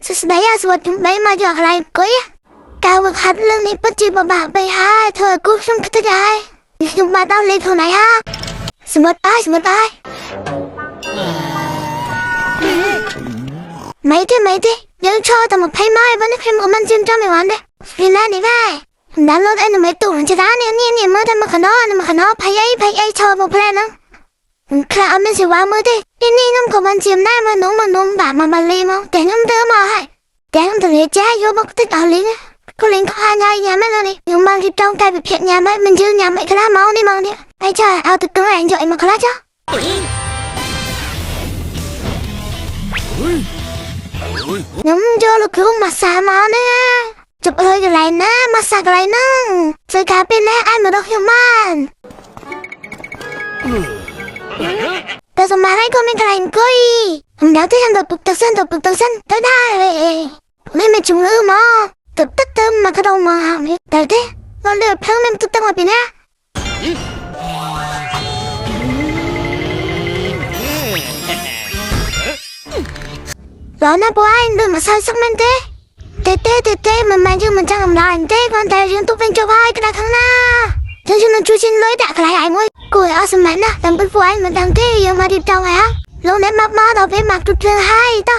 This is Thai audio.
สุดท้ายสวัสดีไม่มาจากอะไรก็ยการวัดคัดเรื่องนี้ปัจจุบันแบบไปหาเธอกูช่างคิดได้ยังมาตามเลยเท่าไหร่ฮะสมมติไม่ได้ยังชอบแต่มาให้ไม่วันนี้ให้มันจิ้มจ้าไม่วันเด้ฟินแลนด์นี่ไปดันรถไอ้หนุ่มไอ้ตู่จะได้เนี่ยเมื่อแต่มาขนอพายไอ้ชอบบอกเพลงนั้นคราวไม่สิว่าเมื่อนี่น้ำกับมันจิ้มได้มานุ่มแบบมาเลยมั้งแต่น้ำเดิมมาให้แต่น้ำทะเลแจ๊โยบอกติดต่อลิงก็ลิงเขาหายายไม่เลยยังบางทีต้องกลายเป็นเพี้ยนยาไม่มันยืนยาไม่คลาเมานี่มั้งเนี่ยไอ้เจ้าเอาตึกตัวเองจ่อยมาคลาจ้าน้ำเจอลูกคือมาสามาเนี่ยจับเลยอะไรนะมาสักอะไรนั่งใส่ขาเป็นแน่ไอ้มาดอกฮิวมันแต่สมัยนั้นก็ไม่ไกลกุยเดี๋ยวที่ฉันตบตักเส้นได้เลยไม่จุงลืมมั้งตึ๊บมาขดมมาแต่เด้เราเลือกเพลงมันตึ๊บมาปีนี้ร้อนนะบอยเดินมาใส่สักมันเต้มันยืนมันจังลายเต้ก่อนแต่ยังต้องเป็นเจ้าพายกระดาษข้างหน้าฉันช่วยชินเลยด่าใครไอ้มวยกูเอาสมัยนะแต่เป็นผู้ไอ้มันดังเต้ยังมาดิบเจ้าไงฮะลงเน็ตมาต่อไปหมักจุดเรื่องให้ต่อ